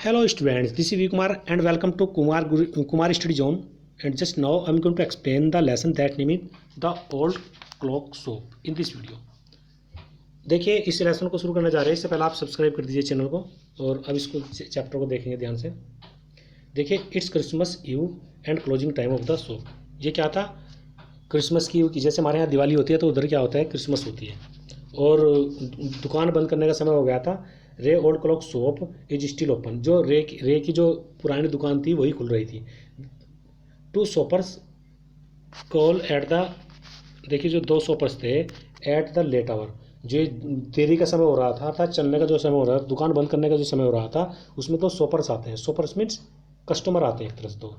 Hello students, this is V Kumar and welcome to Kumar Study Zone. And just now I'm going to explain the lesson that name is the old clock soap in this video. देखिए इस lesson को शुरू करने जा रहे हैं, इससे पहले आप सब्सक्राइब कर दीजिए चैनल को और अब इसको चैप्टर को देखेंगे ध्यान से। देखिए it's Christmas eve and closing time of the shop. ये क्या था? क्रिसमस की ईव की, जैसे हमारे यहाँ दिवाली होती है तो उधर क्या होता है, क्रिसमस होती है और दुकान बंद करने का समय हो गया था। रे old clock shop is still open. जो रे की जो पुरानी दुकान थी वही खुल रही थी। Two shoppers call at the, देखिए जो दो शॉपर्स थे एट द लेट आवर, जो देरी का समय हो रहा था चलने का जो समय हो रहा था, दुकान बंद करने का जो समय हो रहा था, उसमें तो शॉपर्स आते हैं। शॉपर्स मीन्स कस्टमर आते हैं एक तरह से, तो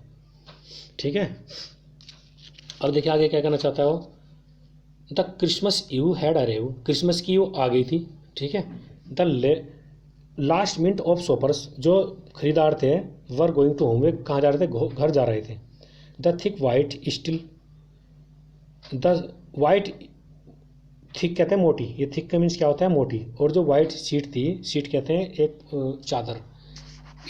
ठीक है। और देखिए आगे क्या कहना चाहता है वो, the Christmas eve had arrive, Christmas की ईव आ गई थी, ठीक है। The last minute of shoppers, जो खरीदार थे, वर गोइंग टू होम, वे कहाँ जा रहे थे, घर जा रहे थे। The thick white still, the white thick कहते हैं मोटी, ये थिक का मीन्स क्या होता है, मोटी। और जो वाइट शीट थी, शीट कहते हैं एक चादर,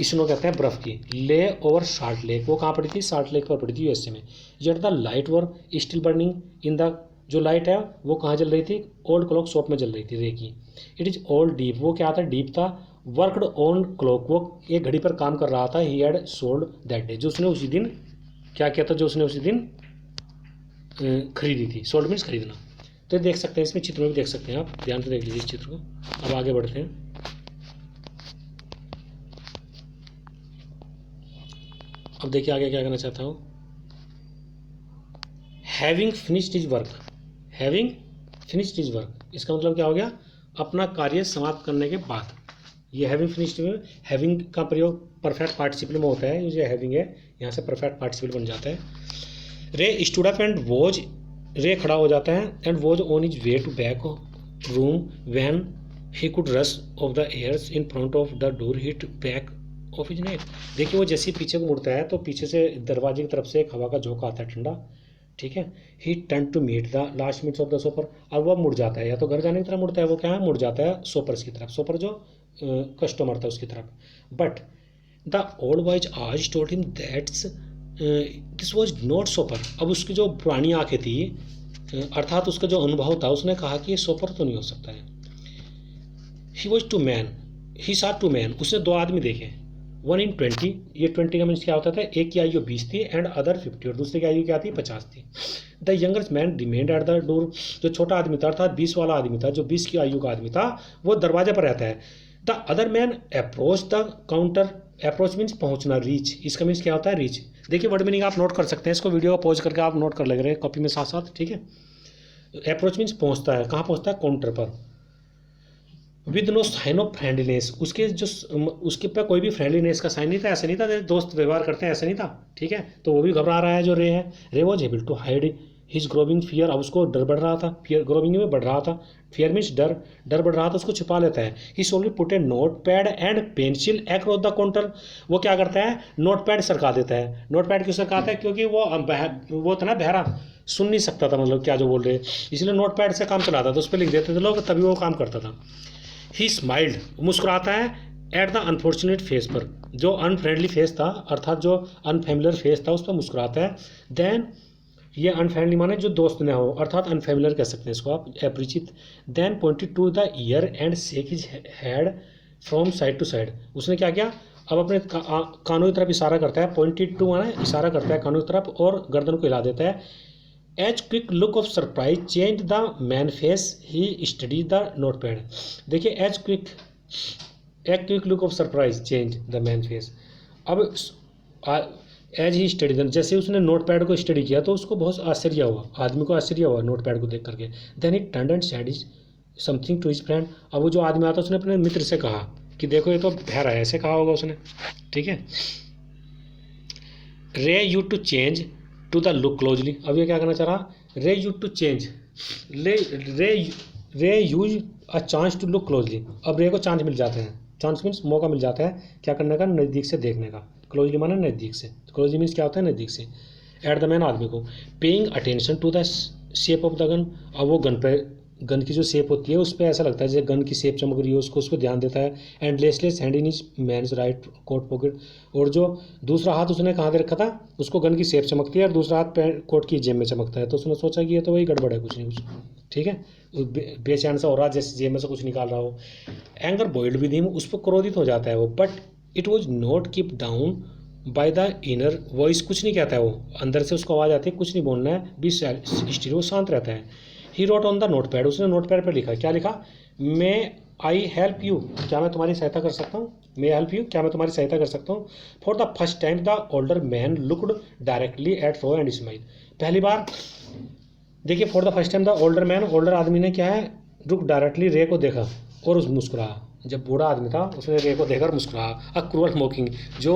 स्नो कहते हैं बर्फ़ की, ले ओवर साल्ट लेक, वो कहाँ पड़ी थी, साल्ट लेक पर पड़ी थी यूएसए में। Yet the light were still burning in the, जो लाइट है वो कहाँ जल रही थी, ओल्ड क्लॉक शॉप में जल रही थी रे की। इट इज़ ओल्ड डीप, वो क्या था, डीप था। वर्कड ऑन क्लॉक, वो एक घड़ी पर काम कर रहा था। He had sold that day, जो उसने उसी दिन क्या किया था, जो उसने उसी दिन खरीदी थी। सोल्ड मीन्स खरीदना। तो देख सकते हैं, इसमें चित्र में भी देख सकते हैं, आप ध्यान से देख लीजिए इस चित्र को। अब आगे बढ़ते हैं। अब देखिए आगे क्या कहना चाहता हूँ, having finished his work, having finished his work, इसका मतलब क्या हो गया, अपना कार्य समाप्त करने के बाद। ये हैविंग फिनिश्ड में हैविंग का प्रयोग परफेक्ट पार्टिसिपल में होता है, ये जो हैविंग है यहाँ से परफेक्ट पार्टिसिपल बन जाता है। रे स्टूड अप एंड वॉज, रे खड़ा हो जाता है, and was on his way to back room when he could rush of the airs in front of the door hit back of his neck. देखिए वो जैसे पीछे को मुड़ता है तो पीछे से दरवाजे की तरफ से एक हवा का झोंका आता है ठंडा, ठीक है। He turn to meet the last minutes of the shopper, अब वो मुड़ जाता है, या तो घर जाने की तरफ मुड़ता है, वो क्या है, मुड़ जाता है सोपर्स की तरफ, सोपर जो कस्टमर था उसकी तरफ। बट द ओल्ड बॉयज आज told him that's this was not shopper. अब उसकी जो पुरानी आंखें थी, अर्थात उसका जो अनुभव था, उसने कहा कि ये सोपर तो नहीं हो सकता है। ही वॉज टू मैन, ही साथ टू मैन, उसने दो आदमी देखे। 1 in 20, ये 20 का मीन्स क्या होता था, एक की आयु 20 थी एंड अदर 50, और दूसरे की आयु क्या थी, 50 थी। The youngest man remained at the door, जो छोटा आदमी था अर्थात 20 वाला आदमी था, जो 20 की आयु का आदमी था, वो दरवाजे पर रहता है। The other man approach the counter, approach means पहुंचना, रीच, इसका मीन्स क्या होता है, रीच। देखिए वर्ड मीनिंग आप नोट कर सकते हैं, इसको वीडियो को पॉज करके आप नोट कर लग रहे हैं कॉपी में साथ साथ, ठीक है। अप्रोच मीन्स पहुंचता है, कहाँ पहुंचता है, काउंटर पर। With no sign of friendliness, उसके जो उसके पे कोई भी फ्रेंडलीनेस का साइन नहीं था, ऐसा नहीं था दोस्त व्यवहार करते हैं, ऐसा नहीं था, ठीक है। तो वो भी घबरा रहा है जो रे है। Ray was able to hide his growing fear, अब उसको डर बढ़ रहा था, फियर ग्रोविंग में बढ़ रहा था, फियर मीन्स डर, डर बढ़ रहा था, उसको छिपा लेता है। He solely put a note pad and pencil across the counter, वो क्या करता है, नोट पैड सरका देता है। नोट पैड क्यों सरकाता है, क्योंकि वो था ना बहरा, सुन नहीं सकता था मतलब क्या जो बोल रहे, इसलिए नोट पैड से काम चलाता था, उस पर लिख देते थे लोग, तभी वो काम करता था। ही स्माइल्ड, मुस्कुराता है, एट द अनफॉर्चुनेट फेस पर, जो अनफ्रेंडली फेस था अर्थात जो अनफेमिलियर फेस था उस पर मुस्कुराता है। देन ये अनफ्रेंडली माने जो दोस्त न हो, अर्थात अनफेमिलियर कह सकते हैं इसको आप, अपरिचित। Then pointed to the ear and shake his head from side to side, उसने क्या किया, अब अपने कानों की तरफ इशारा करता है, पॉइंटेड टू माने इशारा करता है कानों की तरफ, और गर्दन को हिला देता है। As quick look of surprise change the man face, he study the note pad. देखिए as quick look of surprise change the man face, अब एज ही स्टडी द, जैसे उसने नोट पैड को स्टडी किया तो उसको बहुत आश्चर्य हुआ, आदमी को आश्चर्य हुआ नोट पैड को देख करके। Then he turned and said is something to his friend, अब वो जो आदमी आता उसने अपने मित्र से कहा कि देखो ये तो बहरा है, ऐसे कहा होगा उसने, ठीक है। Ray you to change to the look closely, अब ये क्या करना चाह रहा, Ray you to change, Ray uses a chance to look closely, अब रे को चांस मिल जाते हैं, चांस मीन्स मौका मिल जाता है क्या करने का, नज़दीक से देखने का, क्लोजली माने नज़दीक से, क्लोजली मीन्स क्या होता है, नज़दीक से। एट द मैन, आदमी को। Paying attention to the shape of the gun, अब वो गन पे गन की जो शेप होती है उस पर ऐसा लगता है जैसे गन की शेप चमक रही है, उसको ध्यान देता है। And laceless hand in his man's right coat pocket, और जो दूसरा हाथ उसने कहाँ दे रखा था, उसको गन की शेप चमकती है और दूसरा हाथ पैंट कोट की जेब में चमकता है। तो उसने सोचा कि ये तो वही गड़बड़ है, कुछ नहीं कुछ, ठीक है। बेचैन सा हो रहा है जैसे जेब में से कुछ निकाल रहा हो। एंगर बॉइल्ड विद हिम, उस पर क्रोधित हो जाता है वो, but it was not keep down by the inner voice, कुछ नहीं कहता है वो, अंदर से उसको आवाज़ आती है कुछ नहीं बोलना है, बी स्टिल, वो शांत रहता है। He wrote on the note pad, उसने नोट पैड पर लिखा, क्या लिखा, मे आई हेल्प यू, क्या मैं तुम्हारी सहायता कर सकता हूँ, मे हेल्प यू, क्या मैं तुम्हारी सहायता कर सकता हूँ। For the first time the older man looked directly at Ray and smile, पहली बार देखिए, for the first time the older man, older आदमी ने क्या है, रुक डायरेक्टली रे को देखा और उस मुस्कुराया। जब बूढ़ा आदमी था उसने रे को देखकर मुस्कुराया। अ क्रूअल मोकिंग, जो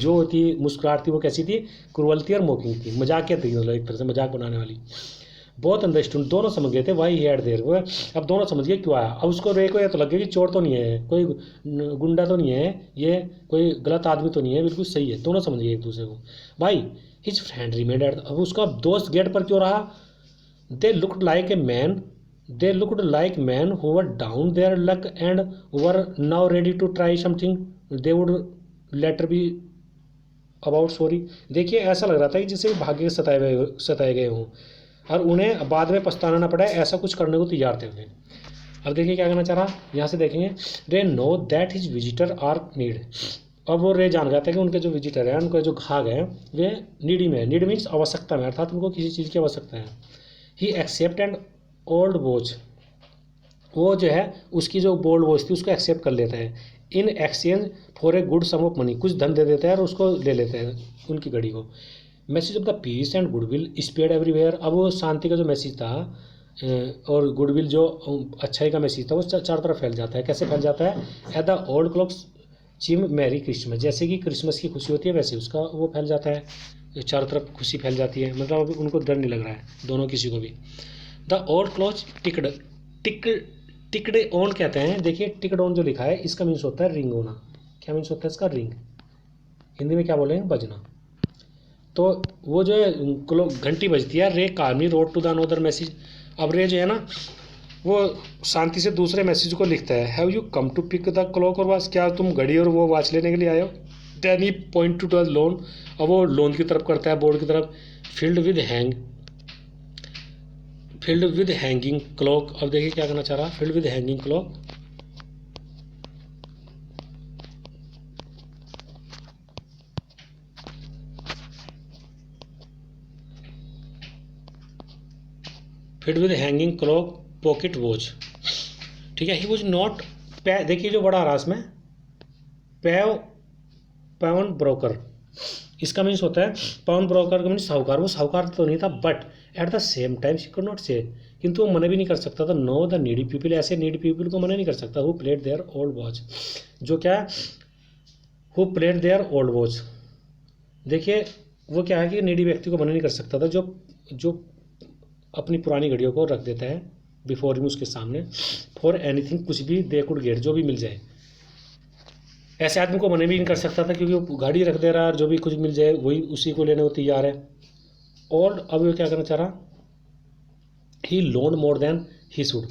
होती मुस्कुराहट थी वो कैसी थी, क्रूअल थी और मोकिंग थी, मजाकिया थी, मतलब एक तरह से मजाक बनाने वाली। बहुत अंडरस्टूड, दोनों समझ गए थे वाई हेड देर, वो अब दोनों समझ गए क्यों आया। अब उसको रे को ये तो लग गया कि चोर तो नहीं है, कोई गुंडा तो नहीं है, ये कोई गलत आदमी तो नहीं है, बिल्कुल सही है, दोनों समझ गए एक दूसरे को। भाई हिज फ्रेंड रिमेंड एट, अब उसका दोस्त गेट पर क्यों रहा। They looked like a man. They looked like men who were down their luck and were now ready to try something. They would later be about sorry. देखिए ऐसा लग रहा था कि जैसे भाग्य से सताए गए हों और उन्हें बाद में पछताना ना पड़े, ऐसा कुछ करने को तैयार थे वे। अब देखिए क्या कहना चाह रहा, यहाँ से देखेंगे, Ray know that his visitor are need. अब वो रे जान गया था कि उनके जो विजिटर हैं, उनके जो घाघ हैं, वे नीडी में, नीड मीन्स आवश्यकता में, अर्थात उनको किसी चीज़ की आवश्यकता है। ही एक्सेप्ट एंड ओल्ड वॉच, वो जो है उसकी जो बोल्ड वॉच थी उसको एक्सेप्ट कर लेता है। In exchange for a good sum of money, कुछ धन दे देता है और उसको ले लेते हैं उनकी घड़ी को। Message of the peace and goodwill spread everywhere, अब वो शांति का जो मैसेज था और गुडविल जो अच्छाई का मैसेज था वो चारों तरफ फैल जाता है। कैसे फैल जाता है, at the old clocks chime merry Christmas, जैसे कि क्रिसमस की खुशी होती है वैसे उसका वो फैल जाता है, चारों तरफ खुशी फैल जाती है, मतलब अब उनको डर नहीं लग रहा है दोनों किसी को भी। द ओल्ड क्लॉज टिकड ऑन कहते हैं, देखिए टिकड ऑन जो लिखा है इसका मीन्स होता है रिंग होना। क्या मीन्स होता है इसका, रिंग, हिंदी में क्या बोलेंगे, बजना। तो वो जो है घंटी बजती है, Ray Carmy rode to the another message. अब रे जो है ना वो शांति से दूसरे मैसेज को लिखता है, have you come to pick the clock और वॉच, क्या तुम घड़ी और वो वॉच लेने के लिए आए हो। Then he point to the loan, अब वो लोन की तरफ करता है, बोर्ड की तरफ। फील्ड विद हैंगिंग क्लॉक, अब देखिए क्या करना चाह रहा, field with hanging clock, field with hanging clock pocket watch, ठीक है। ही वॉज नॉट, देखिए जो बड़ा रास में पाउंड ब्रोकर, इसका मीन्स होता है पाउंड ब्रोकर का मीन्स साहूकार, वो साहूकार तो नहीं था, but at the same time she could not से, किंतु वो मना भी नहीं कर सकता था, नो द नीडी पीपल, ऐसे नीडी पीपल को मना नहीं कर सकता। Who played their old watch, जो क्या है, who played their old watch, देखिए वो क्या है कि नीडी व्यक्ति को मना नहीं कर सकता था, जो अपनी पुरानी घड़ियों को रख देता है बिफोर हिम, उसके सामने, फॉर एनीथिंग, कुछ भी दे कुड गेट, जो भी मिल जाए, ऐसे आदमी को मना भी नहीं कर सकता था क्योंकि वो गाड़ी रख दे रहा है और जो भी कुछ मिल जाए वही उसी को लेने को तैयार है। और अब वो क्या करना चाह रहा, he loan more than he should,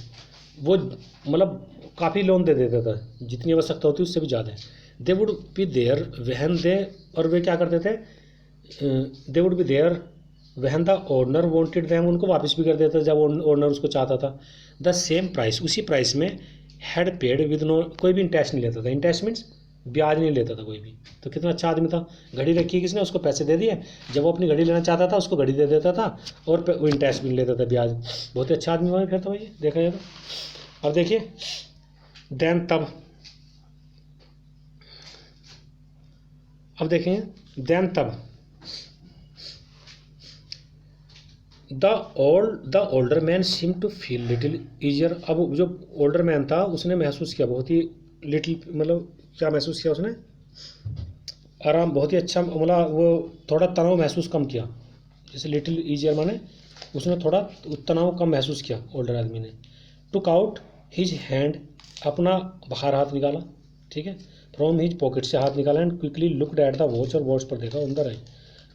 वो मतलब काफ़ी लोन दे देता था, जितनी आवश्यकता होती उससे भी ज़्यादा। दे वुड बी देयर वहन दे, और वे क्या करते थे, they would be there when the owner wanted them, उनको वापस भी कर देता जब ओनर उसको चाहता था। द सेम प्राइस, उसी प्राइस में, हैड पेड विद नो, कोई भी इंटरेस्ट नहीं लेता था, इंटरेस्ट मीन्स ब्याज नहीं लेता था कोई भी। तो कितना अच्छा आदमी था, घड़ी रखी किसने, उसको पैसे दे दिए, जब वो अपनी घड़ी लेना चाहता था उसको घड़ी दे देता था और वो इंटरेस्ट भी नहीं लेता था, ब्याज। बहुत ही अच्छा आदमी हुआ फिर तो भाई देखा जाए तो। अब देखिए देन तब, अब देखें देन तब, the older man seem to feel little easier, अब जो ओल्डर मैन था उसने महसूस किया बहुत ही लिटिल, मतलब क्या महसूस किया उसने, आराम, बहुत ही अच्छा, मतलब वो थोड़ा तनाव महसूस कम किया, जैसे लिटिल ईजियर माने उसने थोड़ा तनाव कम महसूस किया ओल्डर आदमी ने। टुक आउट हिज हैंड, अपना बाहर हाथ निकाला, ठीक है, फ्रॉम हिज पॉकेट से हाथ निकाला, and quickly looked at the watch, और वॉच पर देखा, अंदर है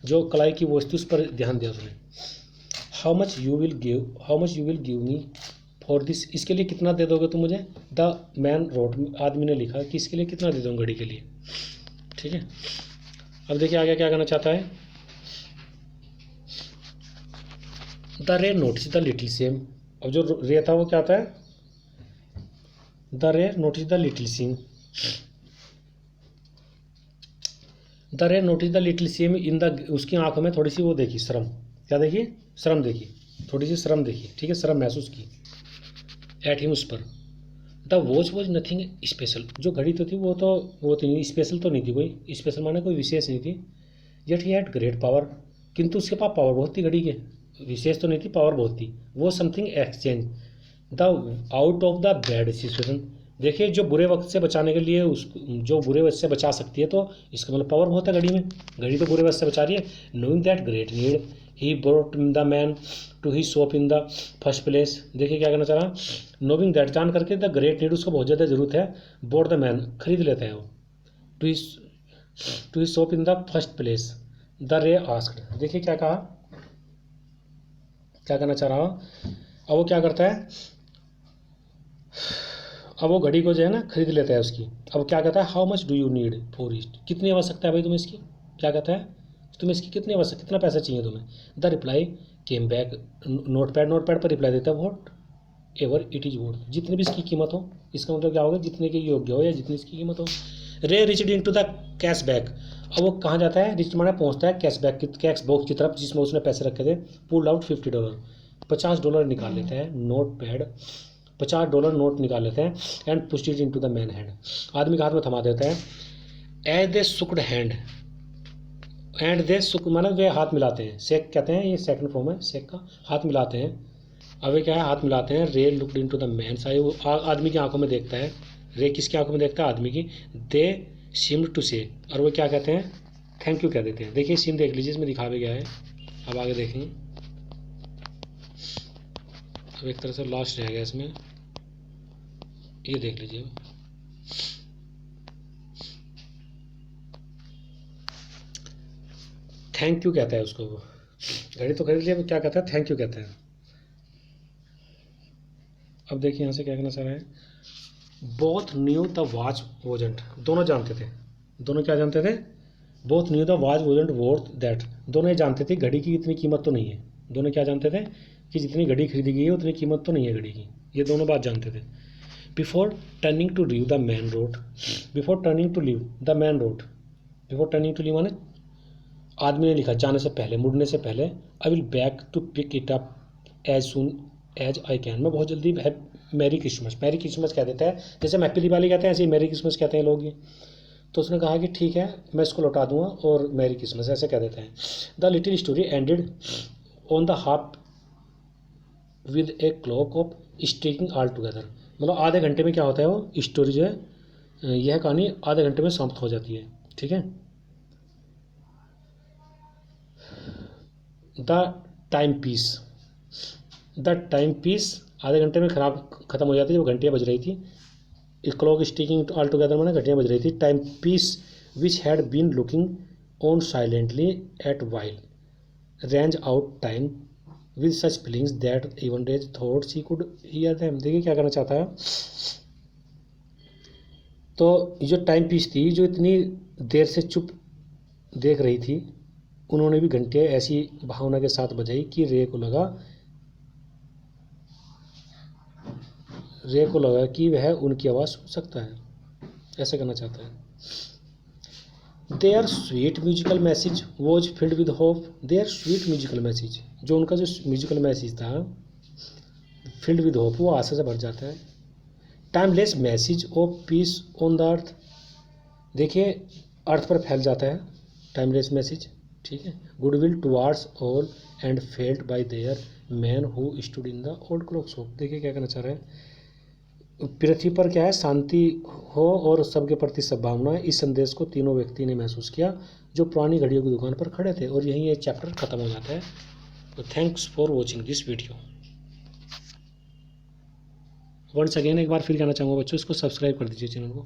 जो कलाई की वॉच थी उस पर ध्यान दिया उसने। How much you will give me, for this, इसके लिए कितना दे दोगे तुम मुझे? द मैन रोड, आदमी ने लिखा कि इसके लिए कितना दे दूँ घड़ी के लिए, ठीक है। अब देखिए आगे क्या करना चाहता है। द रे नोटिस द लिटिल सेम, अब जो रे था वो क्या था? द रे notice the little same, the रे notice the little same in the, उसकी आंखों में थोड़ी सी वो देखी, शर्म, क्या देखी? शर्म देखी, थोड़ी सी शर्म देखी, ठीक है, शर्म महसूस की एट हिम, उस पर। The watch was nothing special, जो घड़ी तो थी वो तो नहीं स्पेशल, तो नहीं थी कोई स्पेशल, माने कोई विशेष नहीं थी। Yet he had great power, किंतु उसके पास पावर बहुत थी घड़ी के, विशेष तो नहीं थी, पावर बहुत थी। वो something exchange the out of the bad situation, देखिए जो बुरे वक्त से बचाने के लिए, उस जो बुरे वक्त से बचा सकती है, तो इसका मतलब पावर बहुत है घड़ी में, घड़ी तो बुरे वक्त से बचा रही है। Knowing that great need he brought the man to he shop in the first place, देखिए क्या करना चाह रहा, नोइंग दैट, जान करके, द ग्रेट नीड, उसको बहुत ज़्यादा जरूरत है, बोट द मैन, खरीद लेते हैं वो, to he shop in the first place. The Ray asked, देखिए क्या कहा, क्या करना चाह रहा हूँ। अब वो क्या करता है, अब वो घड़ी को जो है ना खरीद लेता है उसकी। अब क्या कहता है, how much do you need for it, कितनी आवश्यकता है भाई तुम्हें इसकी, क्या कहता है, तुम्हें इसकी कितनी आवश्यकता, कितना पैसा चाहिए तुम्हें। The reply came back, note pad पर रिप्लाई देता है, what ever it is worth, जितनी भी इसकी कीमत हो, इसका मतलब क्या होगा, जितने के योग्य हो या जितनी इसकी कीमत हो। Ray reached into the cash back, अब वो कहाँ जाता है, रिच माना पहुँचता है कैश बैक, कैश बॉक्स की तरफ जिसमें उसने पैसे रखे थे। पुल आउट $50, $50 निकाल लेते हैं, नोट पैड $50 नोट निकाल लेते हैं, and push it into the man hand, आदमी के हाथ में थमा देते हैं। As they shook hand, and they shook माना वे हाथ मिलाते हैं, शेक कहते हैं, ये सेकंड फॉर्म है शेक का, हाथ मिलाते हैं। अब वे क्या है, हाथ मिलाते हैं। Ray looked into the man साई, वो आदमी की आंखों में देखता है, रे किसकी आंखों में देखता है, आदमी की। दे सीम्ड टू से, और वो क्या कहते हैं, थैंक यू कह देते हैं। देखिए सीन देख लीजिए, इसमें दिखा भी गया है, अब आगे देखेंगे। अब एक तरह से लास्ट रह गया इसमें, ये देख लीजिए, थैंक यू कहता है उसको, वो घड़ी तो खरीद लिया, क्या कहता है, थैंक यू कहता है। अब देखिए यहाँ से क्या कहना चाह रहा है, both knew the watch wasn't, दोनों जानते थे, दोनों क्या जानते थे, both knew the watch wasn't worth that, दोनों ये जानते थे घड़ी की इतनी कीमत तो नहीं है, दोनों क्या जानते थे कि जितनी घड़ी खरीदी गई है उतनी कीमत तो नहीं है घड़ी की, ये दोनों बात जानते थे। Before turning to leave the man road, before turning to leave the man road, before turning to leave माने आदमी ने लिखा जाने से पहले, मुड़ने से पहले, I will back to pick it up as soon as I can, मैं बहुत जल्दी, मैरी क्रिसमस, मैरी क्रिसमस कह देता है, जैसे हम हैप्पी दिवाली कहते हैं ऐसे ही मैरी क्रिसमस कहते हैं लोग ये। तो उसने कहा कि ठीक है मैं इसको लौटा दूंगा और मैरी क्रिसमस ऐसे कह देते हैं। The little story ended on the half with a clock of streaking all together, मतलब आधे घंटे में क्या होता है, वो स्टोरी जो है, यह कहानी आधे घंटे में समाप्त हो जाती है, ठीक है। The timepiece, the timepiece आधे घंटे में ख़त्म हो जाती है, वो घंटियाँ बज रही थी। क्लॉक स्टिकिंग ऑल टुगेदर मैंने घंटियाँ बज रही थी। Timepiece which had been looking on silently at while range out time with such feelings that even days thought she could hear them, देखिए क्या करना चाहता है। तो जो टाइम पीस थी, जो इतनी देर से चुप देख रही थी, उन्होंने भी घंटियाँ ऐसी भावना के साथ बजाई कि रे को लगा कि वह उनकी आवाज़ सुन सकता है, ऐसे करना चाहता है। Their sweet musical message was filled with hope, their sweet musical message, जो उनका जो म्यूजिकल मैसेज था फिल्ड विद होप, वो आशा से भर जाता है। Timeless message of peace on the earth, देखिए अर्थ पर फैल जाता है टाइमलेस मैसेज, ठीक है। Goodwill towards all and failed bye there man who stood in the old clock shop, देखिए क्या कहना चाह रहा है। पृथ्वी पर क्या है, शांति हो और सबके प्रति सद्भावना है, इस संदेश को तीनों व्यक्ति ने महसूस किया जो पुरानी घड़ियों की दुकान पर खड़े थे। और यहीं ये चैप्टर खत्म हो जाता है। तो thanks for watching this video. Once again एक बार फिर कहना चाहूँगा बच्चों, इसको सब्सक्राइब कर दीजिए चैनल को।